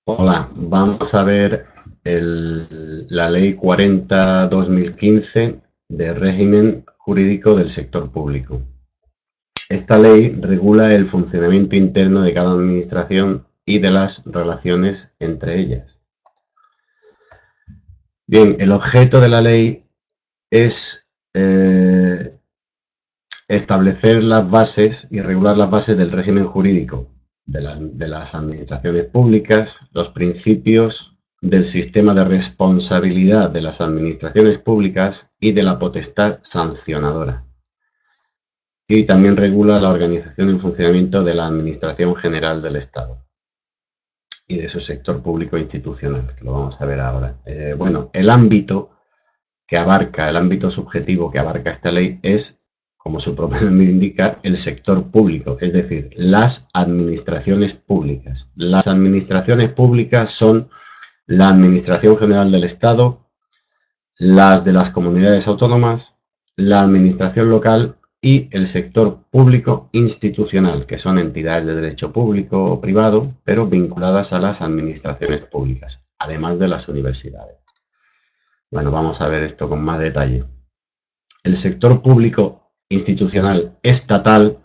Hola, vamos a ver la Ley 40/2015 de régimen jurídico del sector público. Esta ley regula el funcionamiento interno de cada administración y de las relaciones entre ellas. Bien, el objeto de la ley es establecer las bases y regular las bases del régimen jurídico de las administraciones públicas, los principios del sistema de responsabilidad de las administraciones públicas y de la potestad sancionadora. Y también regula la organización y funcionamiento de la Administración General del Estado y de su sector público institucional, que lo vamos a ver ahora. Bueno, el ámbito subjetivo que abarca esta ley es, como su propio nombre indica, el sector público, es decir, las administraciones públicas. Las administraciones públicas son la Administración General del Estado, las de las comunidades autónomas, la administración local y el sector público institucional, que son entidades de derecho público o privado, pero vinculadas a las administraciones públicas, además de las universidades. Bueno, vamos a ver esto con más detalle. El sector público institucional estatal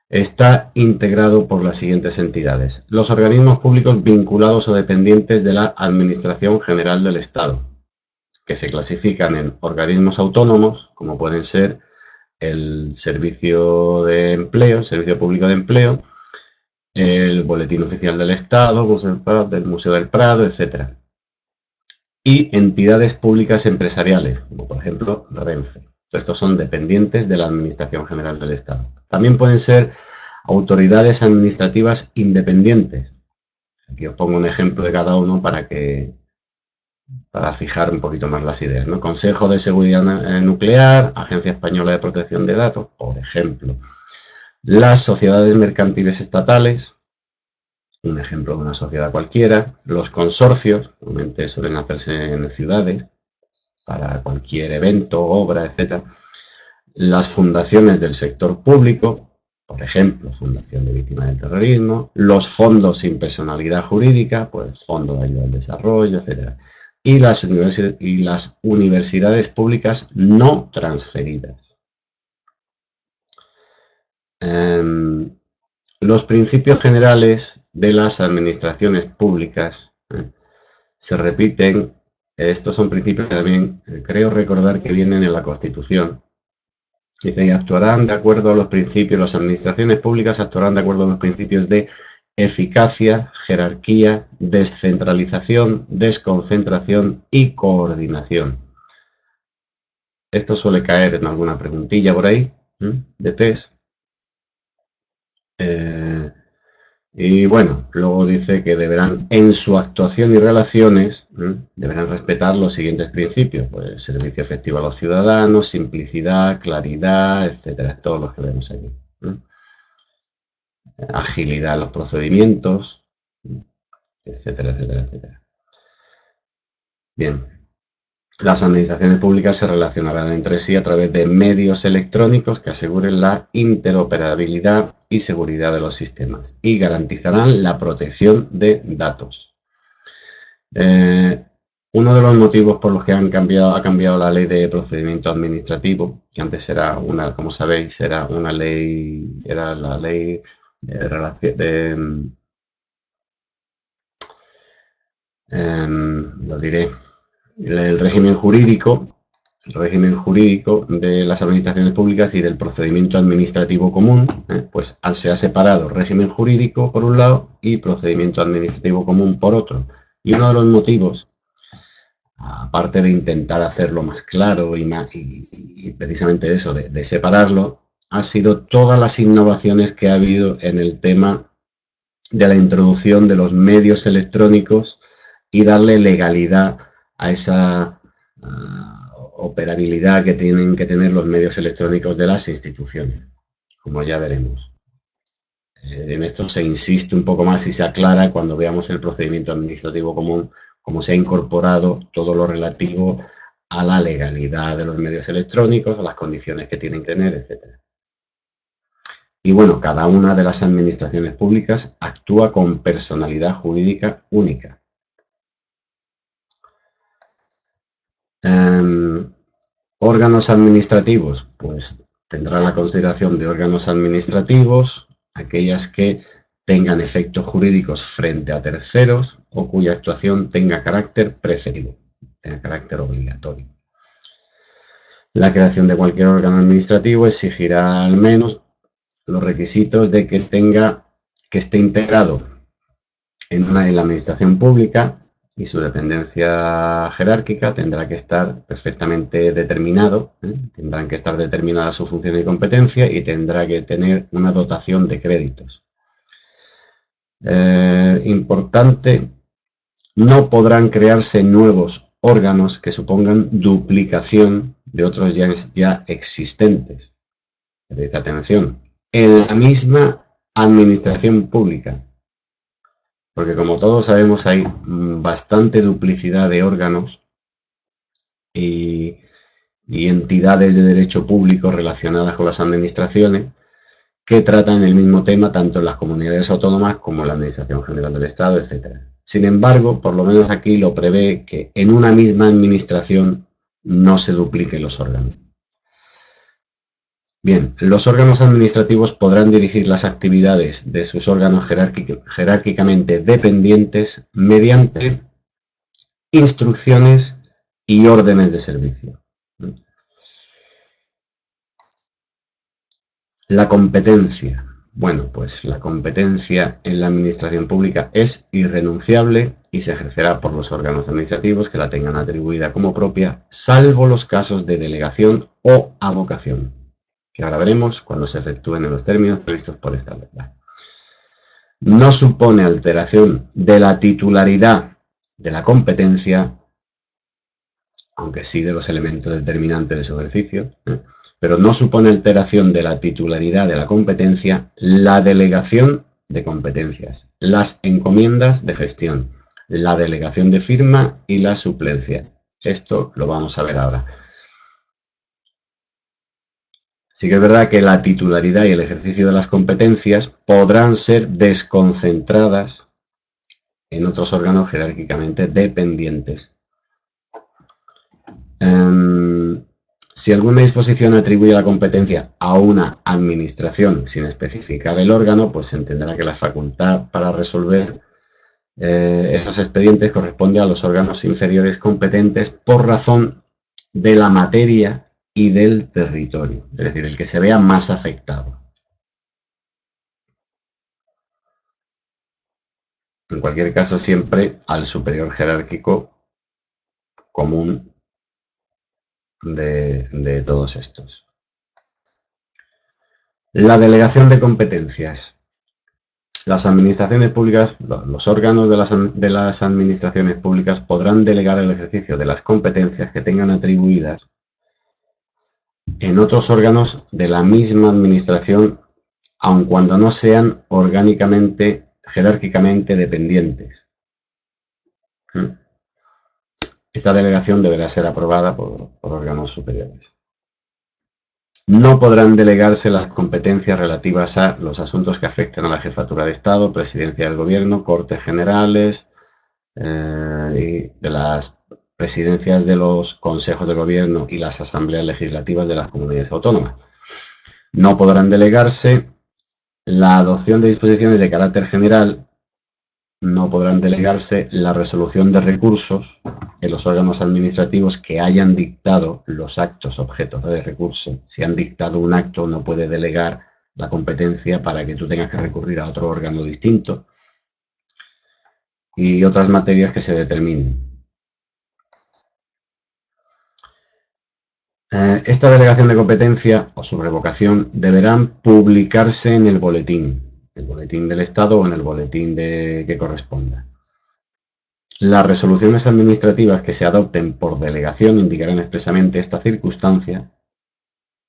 está integrado por las siguientes entidades: los organismos públicos vinculados o dependientes de la Administración General del Estado, que se clasifican en organismos autónomos, como pueden ser el Servicio de Empleo, el Servicio Público de Empleo, el Boletín Oficial del Estado, el Museo del Prado, etc. Y entidades públicas empresariales, como por ejemplo Renfe. Estos son dependientes de la Administración General del Estado. También pueden ser autoridades administrativas independientes. Aquí os pongo un ejemplo de cada uno para fijar un poquito más las ideas, ¿no? Consejo de Seguridad Nuclear, Agencia Española de Protección de Datos, por ejemplo. Las sociedades mercantiles estatales, un ejemplo de una sociedad cualquiera. Los consorcios, normalmente suelen hacerse en ciudades, para cualquier evento, obra, etc. Las fundaciones del sector público, por ejemplo, Fundación de Víctimas del Terrorismo, los fondos sin personalidad jurídica, pues Fondo de Ayuda al Desarrollo, etc. Y las universidades públicas no transferidas. Los principios generales de las administraciones públicas se repiten. Estos son principios que también creo recordar que vienen en la Constitución. Dice, y actuarán de acuerdo a los principios, las administraciones públicas actuarán de acuerdo a los principios de eficacia, jerarquía, descentralización, desconcentración y coordinación. Esto suele caer en alguna preguntilla por ahí, de test. Y bueno, luego dice que deberán, en su actuación y relaciones, deberán respetar los siguientes principios: pues servicio efectivo a los ciudadanos, simplicidad, claridad, etcétera, todos los que vemos aquí. Agilidad en los procedimientos, etcétera, etcétera, etcétera. Bien. Las administraciones públicas se relacionarán entre sí a través de medios electrónicos que aseguren la interoperabilidad y seguridad de los sistemas y garantizarán la protección de datos. Uno de los motivos por los que ha cambiado la ley de procedimiento administrativo, que antes era una, como sabéis, era la ley lo diré, el régimen jurídico de las administraciones públicas y del procedimiento administrativo común, pues se ha separado régimen jurídico por un lado y procedimiento administrativo común por otro. Y uno de los motivos, aparte de intentar hacerlo más claro y precisamente eso, de separarlo, ha sido todas las innovaciones que ha habido en el tema de la introducción de los medios electrónicos y darle legalidad a esa operabilidad que tienen que tener los medios electrónicos de las instituciones, como ya veremos. En esto se insiste un poco más y se aclara cuando veamos el procedimiento administrativo común, cómo se ha incorporado todo lo relativo a la legalidad de los medios electrónicos, a las condiciones que tienen que tener, etc. Y bueno, cada una de las administraciones públicas actúa con personalidad jurídica única. Órganos administrativos, pues tendrá la consideración de órganos administrativos aquellas que tengan efectos jurídicos frente a terceros o cuya actuación tenga carácter preferido, tenga carácter obligatorio. La creación de cualquier órgano administrativo exigirá al menos los requisitos de que esté integrado en la administración pública, y su dependencia jerárquica tendrá que estar perfectamente determinado, tendrán que estar determinadas su función y competencia y tendrá que tener una dotación de créditos. Importante, no podrán crearse nuevos órganos que supongan duplicación de otros ya existentes. Presta atención, en la misma administración pública. Porque como todos sabemos hay bastante duplicidad de órganos y entidades de derecho público relacionadas con las administraciones que tratan el mismo tema tanto en las comunidades autónomas como en la Administración General del Estado, etc. Sin embargo, por lo menos aquí lo prevé que en una misma administración no se dupliquen los órganos. Bien, los órganos administrativos podrán dirigir las actividades de sus órganos jerárquicamente dependientes mediante instrucciones y órdenes de servicio. La competencia. Bueno, pues la competencia en la administración pública es irrenunciable y se ejercerá por los órganos administrativos que la tengan atribuida como propia, salvo los casos de delegación o avocación, que ahora veremos cuando se efectúen en los términos previstos por esta ley. No supone alteración de la titularidad de la competencia, aunque sí de los elementos determinantes de su ejercicio, pero no supone alteración de la titularidad de la competencia la delegación de competencias, las encomiendas de gestión, la delegación de firma y la suplencia. Esto lo vamos a ver ahora. Sí que es verdad que la titularidad y el ejercicio de las competencias podrán ser desconcentradas en otros órganos jerárquicamente dependientes. Si alguna disposición atribuye la competencia a una administración sin especificar el órgano, pues se entenderá que la facultad para resolver esos expedientes corresponde a los órganos inferiores competentes por razón de la materia y del territorio, es decir, el que se vea más afectado. En cualquier caso, siempre al superior jerárquico común de todos estos. La delegación de competencias. Las administraciones públicas, los órganos de las administraciones públicas podrán delegar el ejercicio de las competencias que tengan atribuidas en otros órganos de la misma administración, aun cuando no sean orgánicamente, jerárquicamente dependientes. Esta delegación deberá ser aprobada por órganos superiores. No podrán delegarse las competencias relativas a los asuntos que afecten a la jefatura de Estado, presidencia del Gobierno, Cortes Generales y de las presidencias de los consejos de gobierno y las asambleas legislativas de las comunidades autónomas. No podrán delegarse la adopción de disposiciones de carácter general, no podrán delegarse la resolución de recursos en los órganos administrativos que hayan dictado los actos objetos de recurso. Si han dictado un acto, no puede delegar la competencia para que tú tengas que recurrir a otro órgano distinto. Y otras materias que se determinen. Esta delegación de competencia o su revocación deberán publicarse en el boletín del Estado o en el boletín que corresponda. Las resoluciones administrativas que se adopten por delegación indicarán expresamente esta circunstancia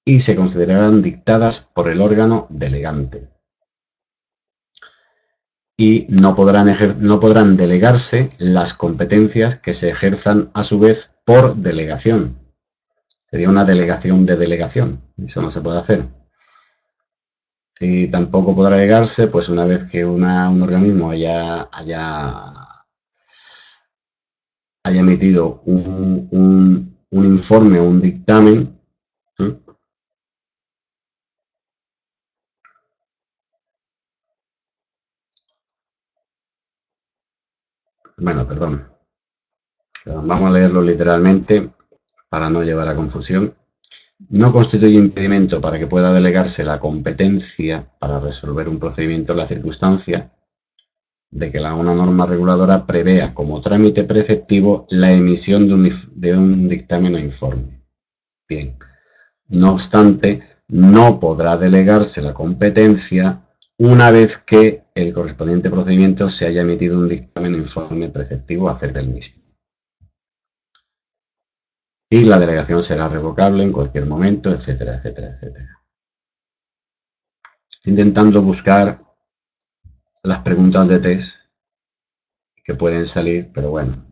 y se considerarán dictadas por el órgano delegante. Y no podrán delegarse las competencias que se ejerzan a su vez por delegación. Sería una delegación de delegación. Eso no se puede hacer. Y tampoco podrá delegarse, pues una vez que un organismo haya emitido un informe o un dictamen. Bueno, perdón. Vamos a leerlo literalmente para no llevar a confusión. No constituye impedimento para que pueda delegarse la competencia para resolver un procedimiento en la circunstancia de que una norma reguladora prevea como trámite preceptivo la emisión de un dictamen o informe. Bien, no obstante, no podrá delegarse la competencia una vez que el correspondiente procedimiento se haya emitido un dictamen o informe preceptivo acerca del mismo. Y la delegación será revocable en cualquier momento, etcétera, etcétera, etcétera. Intentando buscar las preguntas de test que pueden salir, pero bueno,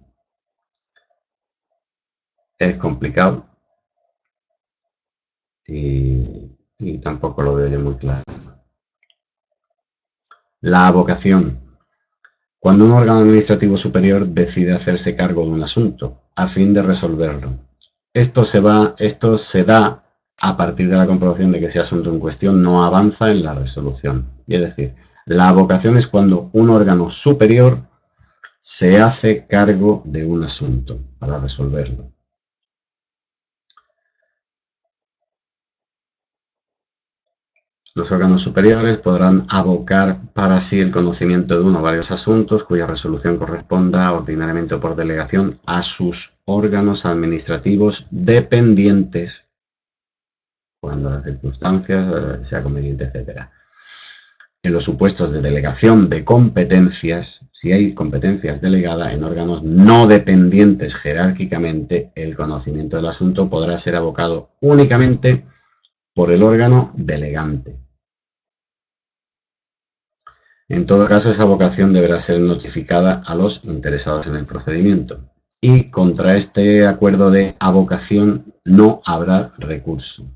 es complicado y tampoco lo veo yo muy claro. La avocación. Cuando un órgano administrativo superior decide hacerse cargo de un asunto a fin de resolverlo. Esto se da a partir de la comprobación de que ese asunto en cuestión no avanza en la resolución. Es decir, la avocación es cuando un órgano superior se hace cargo de un asunto para resolverlo. Los órganos superiores podrán avocar para sí el conocimiento de uno o varios asuntos cuya resolución corresponda ordinariamente o por delegación a sus órganos administrativos dependientes cuando las circunstancias sea conveniente, etc. En los supuestos de delegación de competencias, si hay competencias delegadas en órganos no dependientes jerárquicamente, el conocimiento del asunto podrá ser avocado únicamente por el órgano delegante. En todo caso, esa avocación deberá ser notificada a los interesados en el procedimiento. Y contra este acuerdo de avocación no habrá recurso.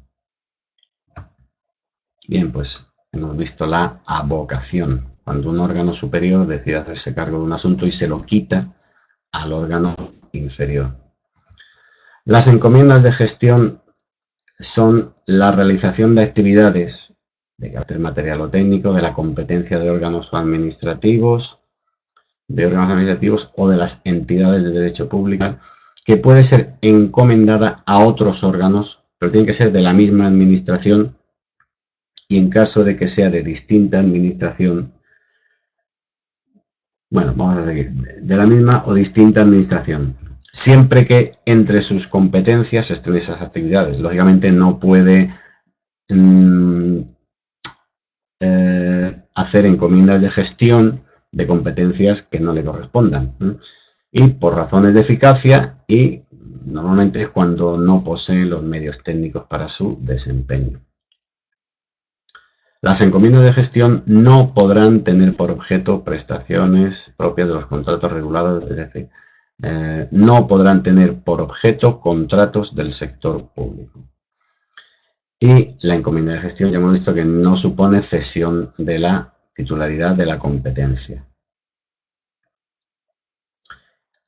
Bien, pues hemos visto la avocación, cuando un órgano superior decide hacerse cargo de un asunto y se lo quita al órgano inferior. Las encomiendas de gestión son la realización de actividades de carácter material o técnico de la competencia de órganos administrativos o de las entidades de derecho público, que puede ser encomendada a otros órganos, pero tiene que ser de la misma administración y en caso de que sea de distinta administración, bueno, vamos a seguir, de la misma o distinta administración, siempre que entre sus competencias estén esas actividades. Lógicamente no puede hacer encomiendas de gestión de competencias que no le correspondan. Y por razones de eficacia y normalmente es cuando no poseen los medios técnicos para su desempeño. Las encomiendas de gestión no podrán tener por objeto prestaciones propias de los contratos regulados, es decir, no podrán tener por objeto contratos del sector público. Y la encomienda de gestión ya hemos visto que no supone cesión de la titularidad de la competencia.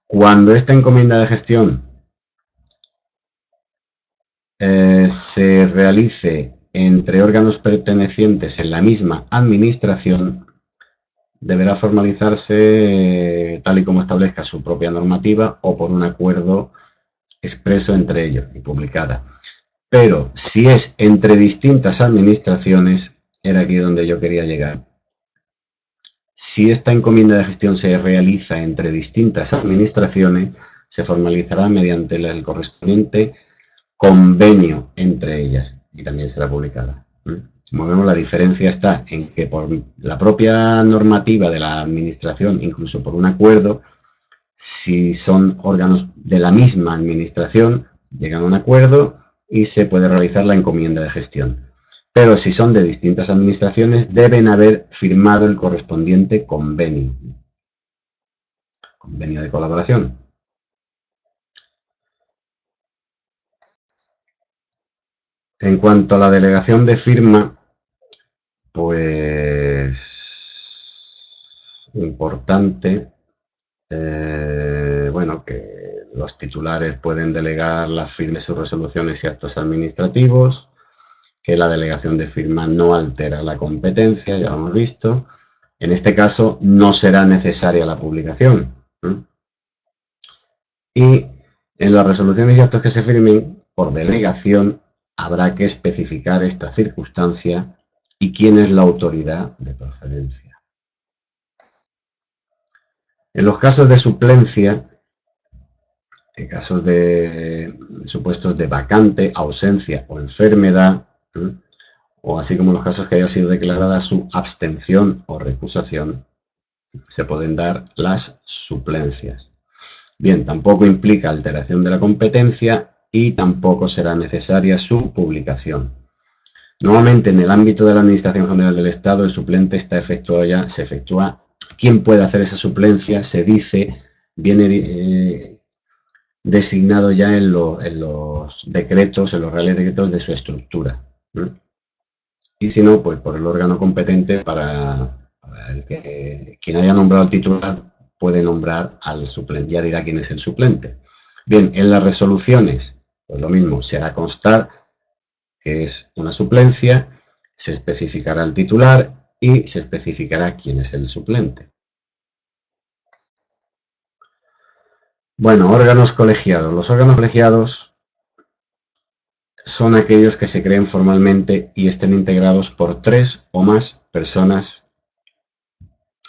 Cuando esta encomienda de gestión se realice entre órganos pertenecientes en la misma administración, deberá formalizarse tal y como establezca su propia normativa o por un acuerdo expreso entre ellos y publicada. Pero si es entre distintas administraciones, era aquí donde yo quería llegar. Si esta encomienda de gestión se realiza entre distintas administraciones, se formalizará mediante el correspondiente convenio entre ellas y también será publicada. Como vemos, la diferencia está en que por la propia normativa de la administración, incluso por un acuerdo, si son órganos de la misma administración, llegan a un acuerdo y se puede realizar la encomienda de gestión. Pero si son de distintas administraciones, deben haber firmado el correspondiente convenio. Convenio de colaboración. En cuanto a la delegación de firma, pues importante, bueno, que los titulares pueden delegar las firmas, sus resoluciones y actos administrativos, que la delegación de firma no altera la competencia, ya lo hemos visto. En este caso no será necesaria la publicación. Y en las resoluciones y actos que se firmen por delegación habrá que especificar esta circunstancia y quién es la autoridad de procedencia. En los casos de suplencia, en casos de supuestos de vacante, ausencia o enfermedad, o así como en los casos que haya sido declarada su abstención o recusación, se pueden dar las suplencias. Bien, tampoco implica alteración de la competencia y tampoco será necesaria su publicación. Nuevamente, en el ámbito de la Administración General del Estado, el suplente se efectúa. ¿Quién puede hacer esa suplencia? Se dice, viene designado ya en los decretos, en los reales decretos de su estructura. Y si no, pues por el órgano competente para el que quien haya nombrado al titular puede nombrar al suplente, ya dirá quién es el suplente. Bien, en las resoluciones, pues lo mismo, se hará constar que es una suplencia, se especificará el titular y se especificará quién es el suplente. Bueno, órganos colegiados. Los órganos colegiados son aquellos que se creen formalmente y estén integrados por 3 o más personas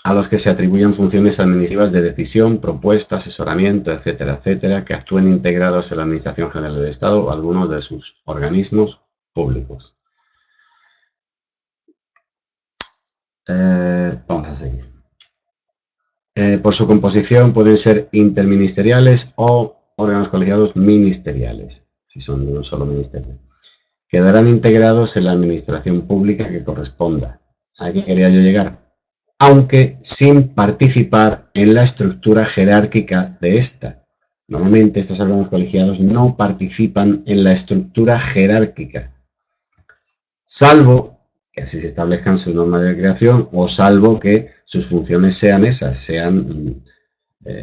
a los que se atribuyen funciones administrativas de decisión, propuesta, asesoramiento, etcétera, etcétera, que actúen integrados en la Administración General del Estado o algunos de sus organismos públicos. Vamos a seguir. Por su composición pueden ser interministeriales o órganos colegiados ministeriales, si son de un solo ministerio. Quedarán integrados en la administración pública que corresponda. ¿A qué quería yo llegar? Aunque sin participar en la estructura jerárquica de esta. Normalmente estos órganos colegiados no participan en la estructura jerárquica, salvo que así se establezcan sus normas de creación o salvo que sus funciones sean esas, sean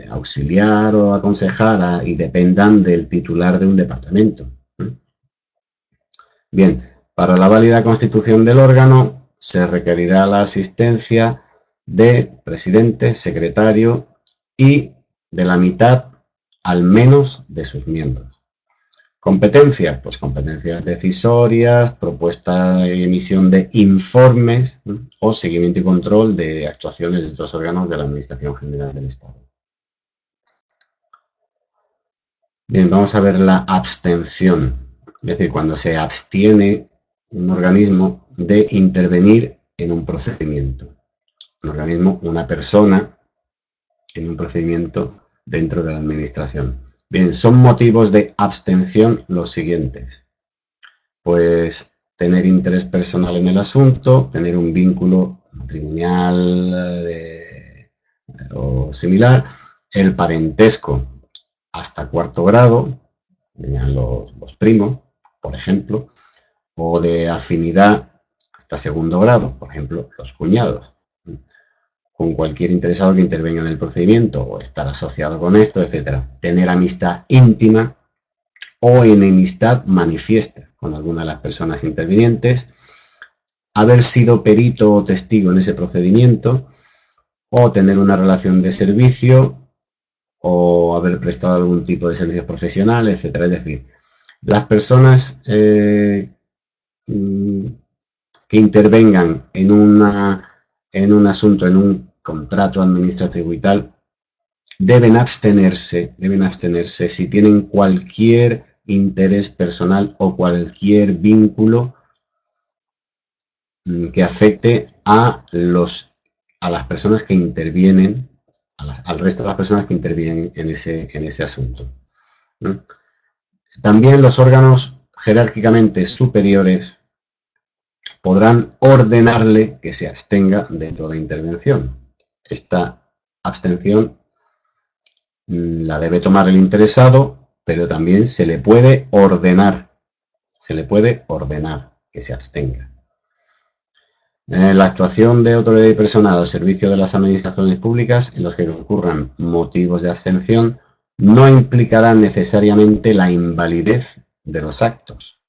auxiliar o aconsejar y dependan del titular de un departamento. Bien, para la válida constitución del órgano se requerirá la asistencia de presidente, secretario y de la mitad al menos de sus miembros. Competencias, pues competencias decisorias, propuesta y emisión de informes o seguimiento y control de actuaciones de otros órganos de la Administración General del Estado. Bien, vamos a ver la abstención, es decir, cuando se abstiene un organismo de intervenir en un procedimiento. Un organismo, una persona, en un procedimiento dentro de la administración. Bien, son motivos de abstención los siguientes. Pues tener interés personal en el asunto, tener un vínculo matrimonial o similar, el parentesco hasta 4º grado, los primos, por ejemplo, o de afinidad hasta 2º grado, por ejemplo, los cuñados, con cualquier interesado que intervenga en el procedimiento o estar asociado con esto, etcétera. Tener amistad íntima o enemistad manifiesta con alguna de las personas intervinientes, haber sido perito o testigo en ese procedimiento o tener una relación de servicio o haber prestado algún tipo de servicios profesionales, etcétera. Es decir, las personas que intervengan en un asunto, en un contrato administrativo y tal, deben abstenerse si tienen cualquier interés personal o cualquier vínculo que afecte a las personas que intervienen, al resto de las personas que intervienen en ese asunto. También los órganos jerárquicamente superiores podrán ordenarle que se abstenga de toda intervención. Esta abstención la debe tomar el interesado, pero también se le puede ordenar que se abstenga. La actuación de autoridad y personal al servicio de las administraciones públicas en los que concurran motivos de abstención no implicará necesariamente la invalidez de los actos.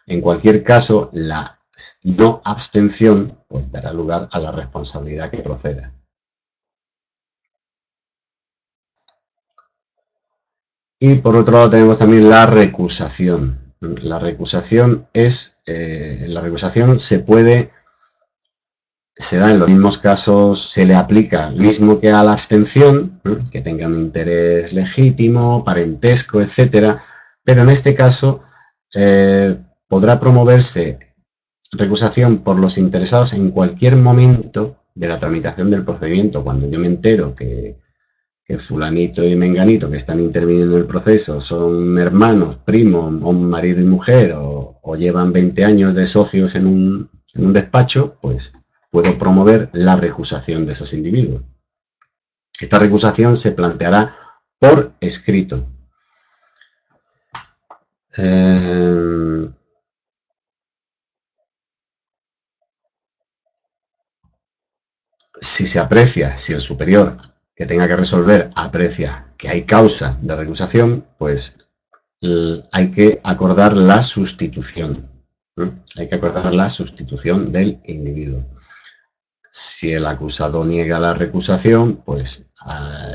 En cualquier caso, la no abstención pues, dará lugar a la responsabilidad que proceda. Y por otro lado tenemos también la recusación. La recusación se da en los mismos casos, se le aplica lo mismo que a la abstención, que tenga un interés legítimo, parentesco, etcétera, pero en este caso podrá promoverse recusación por los interesados en cualquier momento de la tramitación del procedimiento. Cuando yo me entero que fulanito y menganito que están interviniendo en el proceso son hermanos, primos, o marido y mujer, o llevan 20 años de socios en un despacho, pues puedo promover la recusación de esos individuos. Esta recusación se planteará por escrito. Si se aprecia, si el superior que tenga que resolver aprecia que hay causa de recusación, pues hay que acordar la sustitución. Hay que acordar la sustitución del individuo. Si el acusado niega la recusación, pues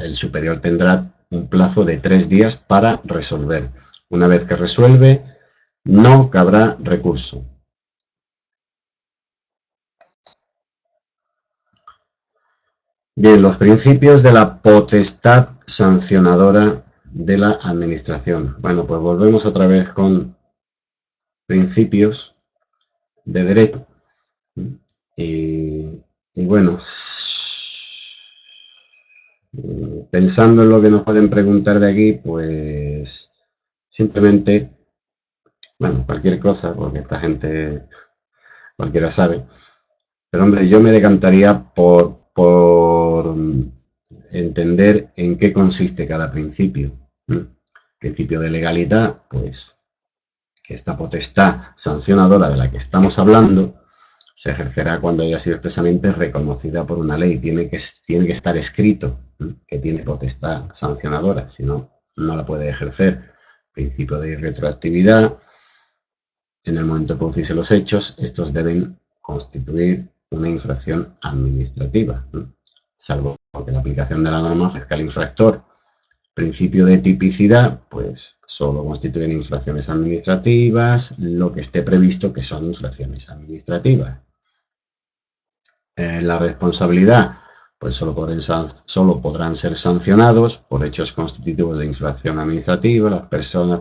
el superior tendrá un plazo de 3 días para resolver. Una vez que resuelve, no cabrá recurso. Bien, los principios de la potestad sancionadora de la administración. Bueno, pues volvemos otra vez con principios de derecho. Y bueno, pensando en lo que nos pueden preguntar de aquí, pues simplemente, bueno, cualquier cosa, porque esta gente cualquiera sabe. Pero hombre, yo me decantaría por entender en qué consiste cada principio. Principio de legalidad, pues que esta potestad sancionadora de la que estamos hablando se ejercerá cuando haya sido expresamente reconocida por una ley. Tiene que estar escrito que tiene potestad sancionadora, si no, no la puede ejercer. Principio de irretroactividad. En el momento de producirse los hechos, estos deben constituir una infracción administrativa, salvo que la aplicación de la norma ofrezca al infractor. Principio de tipicidad, pues solo constituyen infracciones administrativas lo que esté previsto que son infracciones administrativas. La responsabilidad, pues solo podrán ser sancionados por hechos constitutivos de infracción administrativa las personas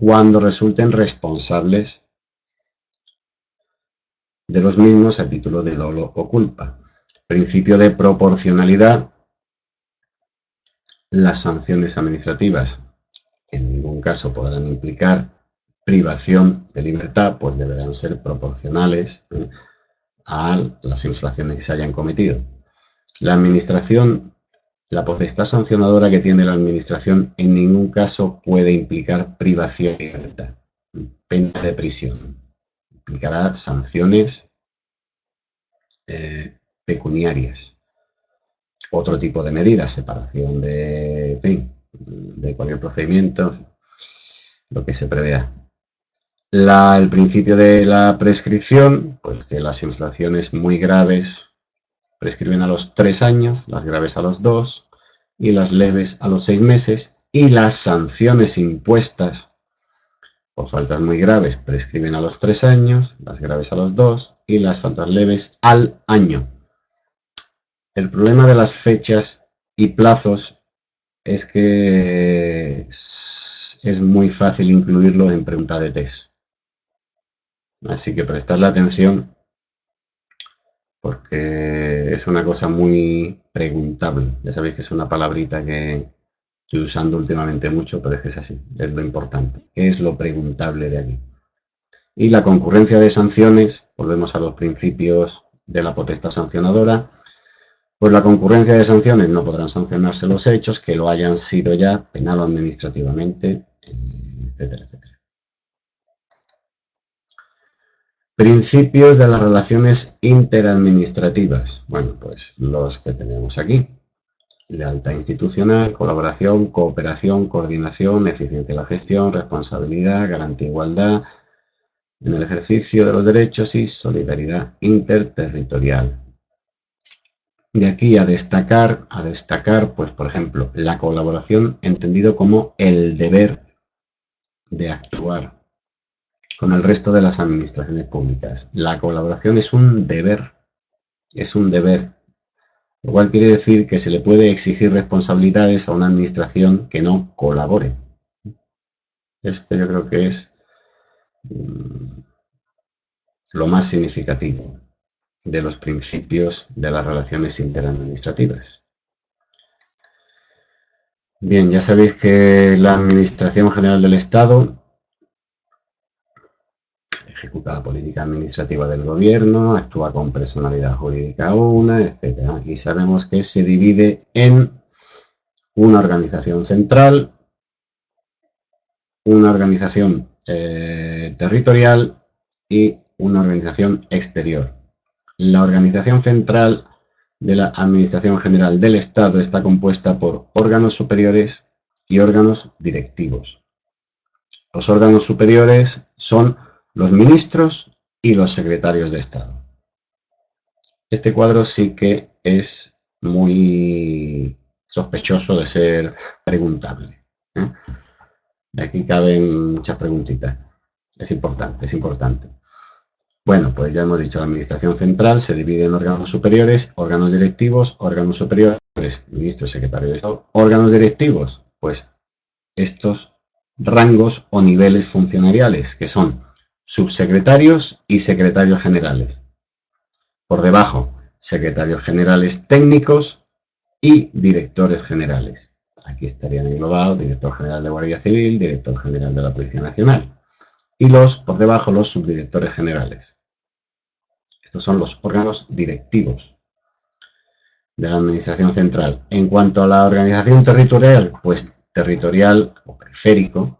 cuando resulten responsables de los mismos a título de dolo o culpa. Principio de proporcionalidad. Las sanciones administrativas, que en ningún caso podrán implicar privación de libertad, pues deberán ser proporcionales a las infracciones que se hayan cometido. La administración, la potestad sancionadora que tiene la administración en ningún caso puede implicar privación de libertad, pena de prisión. Implicará sanciones pecuniarias. Otro tipo de medidas, separación de cualquier procedimiento, lo que se prevea. El principio de la prescripción, pues que las infracciones muy graves prescriben a los 3 años, las graves a los 2 y las leves a los 6 meses, y las sanciones impuestas por faltas muy graves prescriben a los 3 años, las graves a los 2 y las faltas leves al año. El problema de las fechas y plazos es que es muy fácil incluirlo en pregunta de test. Así que prestadle atención porque es una cosa muy preguntable. Ya sabéis que es una palabrita que estoy usando últimamente mucho, pero es que es así, es lo importante. ¿Qué es lo preguntable de aquí? Y la concurrencia de sanciones, volvemos a los principios de la potestad sancionadora. Pues la concurrencia de sanciones no podrán sancionarse los hechos que lo hayan sido ya penal o administrativamente, etcétera, etcétera. Principios de las relaciones interadministrativas. Bueno, pues los que tenemos aquí. Lealtad institucional, colaboración, cooperación, coordinación, eficiencia de la gestión, responsabilidad, garantía de igualdad en el ejercicio de los derechos y solidaridad interterritorial. De aquí a destacar, pues por ejemplo, la colaboración entendido como el deber de actuar con el resto de las administraciones públicas. La colaboración es un deber, lo cual quiere decir que se le puede exigir responsabilidades a una administración que no colabore. Esto yo creo que es lo más significativo de los principios de las relaciones interadministrativas. Bien, ya sabéis que la Administración General del Estado ejecuta la política administrativa del gobierno, actúa con personalidad jurídica una, etc. Y sabemos que se divide en una organización central, una organización territorial y una organización exterior. La organización central de la Administración General del Estado está compuesta por órganos superiores y órganos directivos. Los órganos superiores son los ministros y los secretarios de Estado. Este cuadro sí que es muy sospechoso de ser preguntable. De aquí caben muchas preguntitas. Es importante, es importante. Bueno, pues ya hemos dicho, la Administración Central se divide en órganos superiores, órganos directivos, órganos superiores, ministro y secretario de Estado. Órganos directivos, pues estos rangos o niveles funcionariales, que son subsecretarios y secretarios generales. Por debajo, secretarios generales técnicos y directores generales. Aquí estarían englobados director general de Guardia Civil, director general de la Policía Nacional. Y por debajo, los subdirectores generales. Estos son los órganos directivos de la Administración Central. En cuanto a la organización territorial, pues territorial o periférico,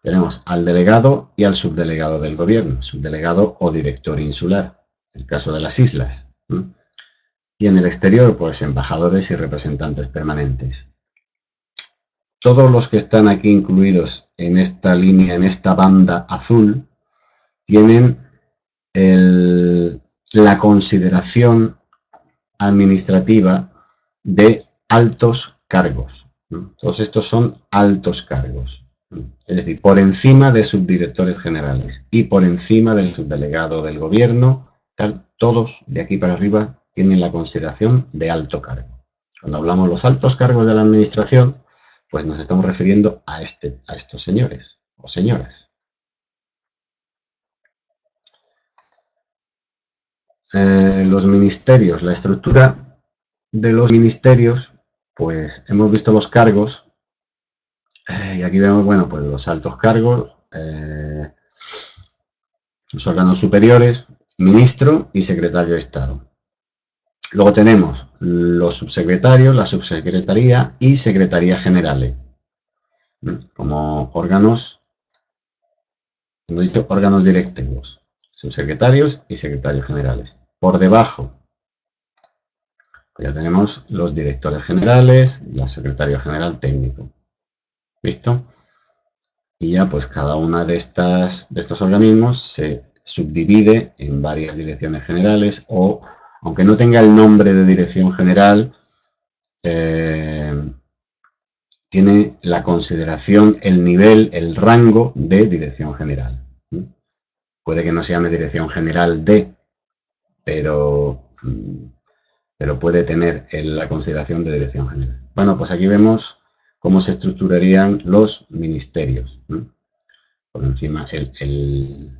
tenemos al delegado y al subdelegado del gobierno, subdelegado o director insular, en el caso de las islas. Y en el exterior, pues embajadores y representantes permanentes. Todos los que están aquí incluidos en esta línea, en esta banda azul, tienen la consideración administrativa de altos cargos. Todos estos son altos cargos. Es decir, por encima de subdirectores generales y por encima del subdelegado del gobierno, todos de aquí para arriba tienen la consideración de alto cargo. Cuando hablamos de los altos cargos de la administración, pues nos estamos refiriendo a estos señores o señoras. Los ministerios, la estructura de los ministerios, pues hemos visto los cargos y aquí vemos, bueno, pues los altos cargos, los órganos superiores, ministro y secretario de Estado. Luego tenemos los subsecretarios, la subsecretaría y secretaría generales, como órganos, hemos dicho órganos directivos, subsecretarios y secretarios generales. Por debajo, pues ya tenemos los directores generales, la secretaria general técnico. ¿Listo? Y ya pues cada una de estos organismos se subdivide en varias direcciones generales o, aunque no tenga el nombre de dirección general, tiene la consideración, el nivel, el rango de dirección general. Puede que no se llame dirección general de, pero puede tener la consideración de dirección general. Bueno, pues aquí vemos cómo se estructurarían los ministerios. Por encima, el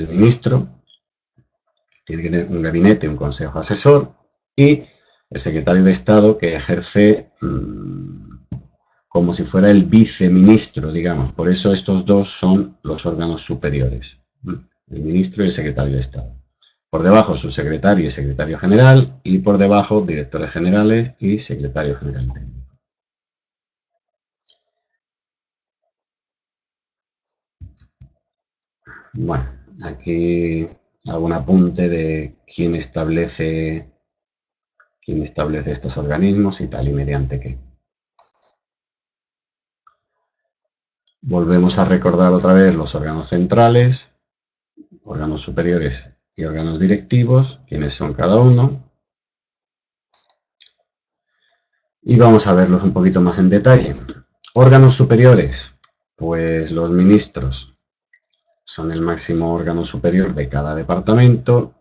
ministro tiene que tener un gabinete, un consejo asesor y el secretario de Estado que ejerce como si fuera el viceministro, digamos. Por eso estos dos son los órganos superiores, el ministro y el secretario de Estado. Por debajo, subsecretario y secretario general, y por debajo, directores generales y secretario general técnico. Bueno, Aquí hago un apunte de quién establece estos organismos y tal, y mediante qué. Volvemos a recordar otra vez los órganos centrales, órganos superiores y órganos directivos, quiénes son cada uno. Y vamos a verlos un poquito más en detalle. Órganos superiores, pues los ministros son el máximo órgano superior de cada departamento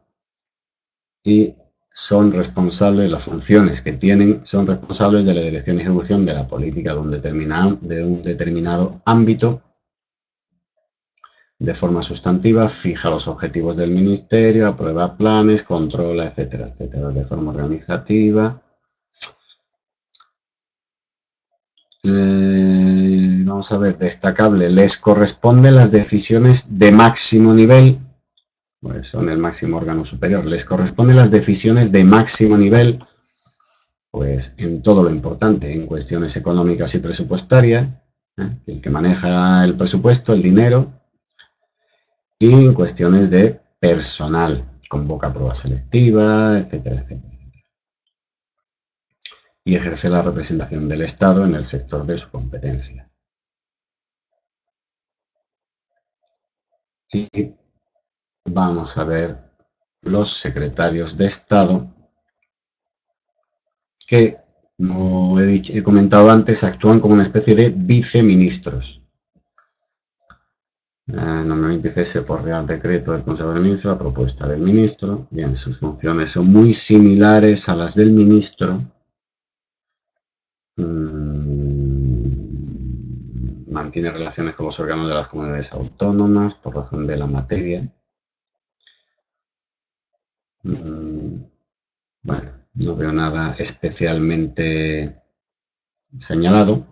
y son responsables, las funciones que tienen son responsables de la dirección y ejecución de la política de un determinado ámbito de forma sustantiva, fija los objetivos del ministerio, aprueba planes, controla, etcétera, etcétera, de forma organizativa. Vamos a ver, destacable, les corresponden las decisiones de máximo nivel, pues son el máximo órgano superior, les corresponden las decisiones de máximo nivel, pues en todo lo importante, en cuestiones económicas y presupuestarias, el que maneja el presupuesto, el dinero, y en cuestiones de personal, convoca pruebas selectivas, etcétera, etcétera. Y ejerce la representación del Estado en el sector de su competencia. Y vamos a ver los secretarios de Estado que, como he comentado antes, actúan como una especie de viceministros. Normalmente cese por Real Decreto del Consejo de Ministros a propuesta del ministro. Bien, sus funciones son muy similares a las del ministro. Mantiene relaciones con los órganos de las comunidades autónomas por razón de la materia. Bueno, no veo nada especialmente señalado.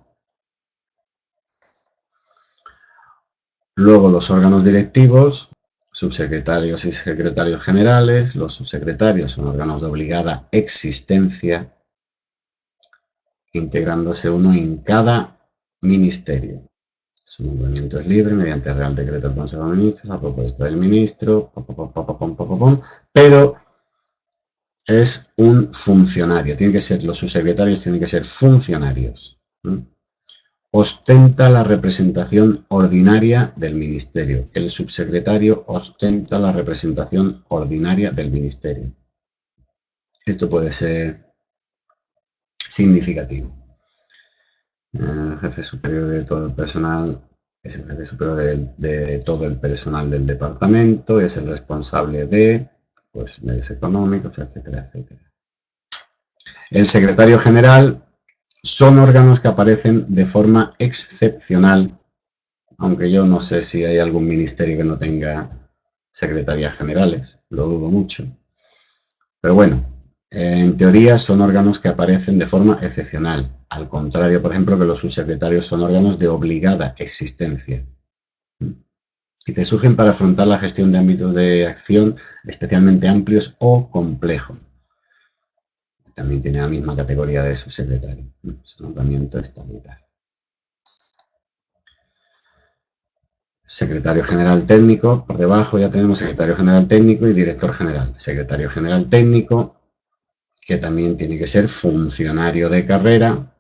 Luego los órganos directivos, subsecretarios y secretarios generales. Los subsecretarios son órganos de obligada existencia, integrándose uno en cada ministerio. Su nombramiento es libre mediante Real Decreto del Consejo de Ministros a propuesta del ministro, pero es un funcionario. Tiene que ser, los subsecretarios tienen que ser funcionarios. Ostenta la representación ordinaria del ministerio. El subsecretario ostenta la representación ordinaria del ministerio. Esto puede ser significativo. El jefe superior de todo el personal es el jefe superior de todo el personal del departamento, es el responsable de medios económicos, etcétera, etcétera. El secretario general son órganos que aparecen de forma excepcional, aunque yo no sé si hay algún ministerio que no tenga secretarías generales, lo dudo mucho. Pero bueno, en teoría son órganos que aparecen de forma excepcional, al contrario, por ejemplo, que los subsecretarios son órganos de obligada existencia. Y se surgen para afrontar la gestión de ámbitos de acción especialmente amplios o complejos. También tiene la misma categoría de subsecretario, su nombramiento estabilitario. Secretario general técnico, por debajo ya tenemos secretario general técnico y director general. Secretario general técnico, que también tiene que ser funcionario de carrera,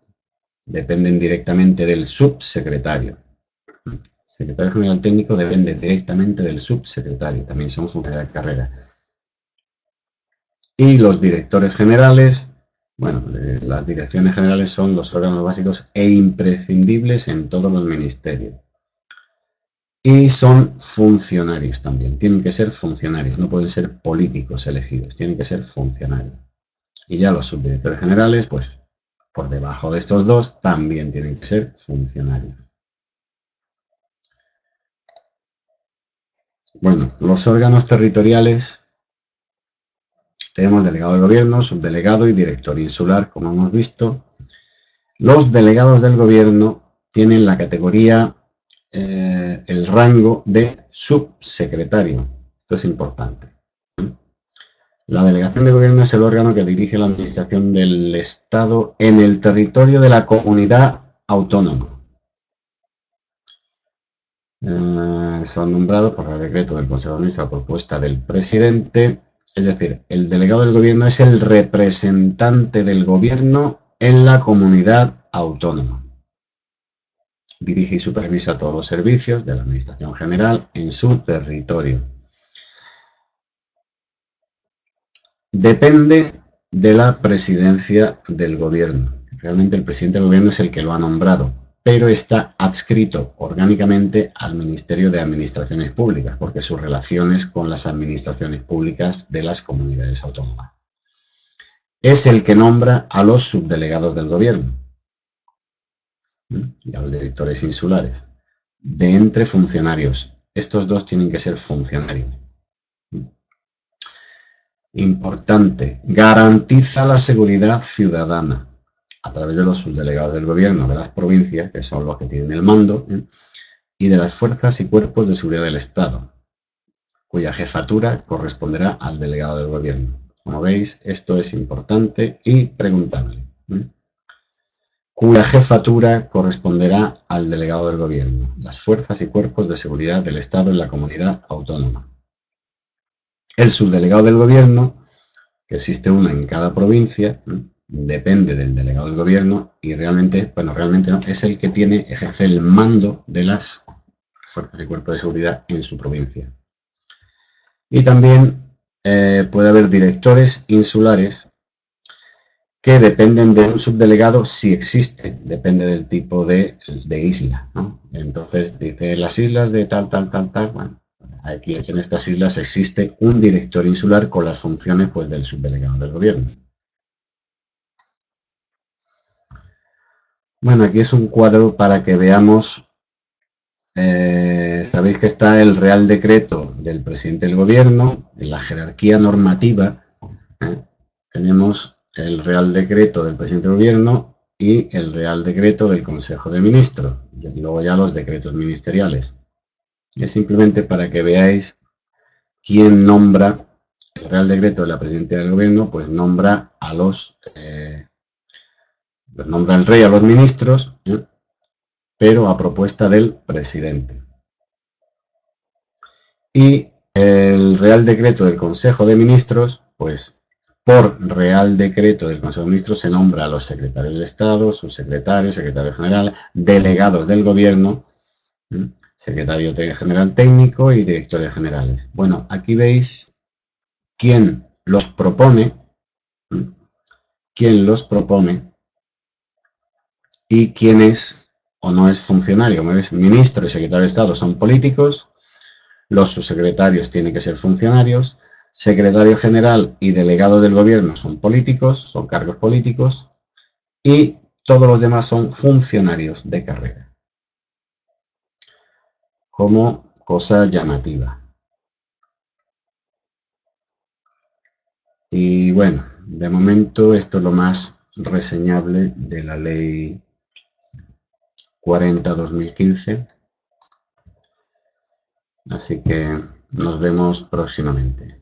dependen directamente del subsecretario. Secretario general técnico depende directamente del subsecretario, también son funcionarios de carrera. Y los directores generales, bueno, las direcciones generales son los órganos básicos e imprescindibles en todos los ministerios. Y son funcionarios también, tienen que ser funcionarios, no pueden ser políticos elegidos, tienen que ser funcionarios. Y ya los subdirectores generales, pues por debajo de estos dos, también tienen que ser funcionarios. Bueno, los órganos territoriales, tenemos delegado del gobierno, subdelegado y director insular, como hemos visto. Los delegados del gobierno tienen la categoría, el rango de subsecretario. Esto es importante. La delegación de gobierno es el órgano que dirige la administración del Estado en el territorio de la comunidad autónoma. Son nombrados por el decreto del Consejo de Ministros a propuesta del presidente. Es decir, el delegado del gobierno es el representante del gobierno en la comunidad autónoma. Dirige y supervisa todos los servicios de la Administración General en su territorio. Depende de la presidencia del gobierno. Realmente el presidente del gobierno es el que lo ha nombrado, pero está adscrito orgánicamente al Ministerio de Administraciones Públicas, porque sus relaciones con las administraciones públicas de las comunidades autónomas. Es el que nombra a los subdelegados del gobierno y a los directores insulares, de entre funcionarios. Estos dos tienen que ser funcionarios. Importante, garantiza la seguridad ciudadana a través de los subdelegados del gobierno de las provincias, que son los que tienen el mando, y de las fuerzas y cuerpos de seguridad del Estado, cuya jefatura corresponderá al delegado del gobierno. Como veis, esto es importante y preguntable. Cuya jefatura corresponderá al delegado del gobierno, las fuerzas y cuerpos de seguridad del Estado en la comunidad autónoma. El subdelegado del gobierno, que existe uno en cada provincia, depende del delegado del gobierno y realmente no, es el que ejerce el mando de las fuerzas y cuerpos de seguridad en su provincia. Y también puede haber directores insulares que dependen de un subdelegado si existe, depende del tipo de isla, ¿no? Entonces dice las islas de tal, bueno, aquí en estas islas existe un director insular con las funciones pues, del subdelegado del gobierno. Bueno, aquí es un cuadro para que veamos, sabéis que está el Real Decreto del Presidente del Gobierno, en la jerarquía normativa, tenemos el Real Decreto del Presidente del Gobierno y el Real Decreto del Consejo de Ministros, y luego ya los decretos ministeriales. Es simplemente para que veáis quién nombra el Real Decreto de la Presidencia del Gobierno, pues nombra a los nombra el rey a los ministros, pero a propuesta del presidente. Y el Real Decreto del Consejo de Ministros, pues por Real Decreto del Consejo de Ministros se nombra a los secretarios de Estado, subsecretarios, secretario general, delegados del gobierno, secretario general técnico y directores generales. Bueno, aquí veis quién los propone y quién es o no es funcionario. Ministro y secretario de Estado son políticos, los subsecretarios tienen que ser funcionarios, secretario general y delegado del gobierno son políticos, son cargos políticos, y todos los demás son funcionarios de carrera. Como cosa llamativa. Y bueno, de momento esto es lo más reseñable de la ley 40/2015. Así que nos vemos próximamente.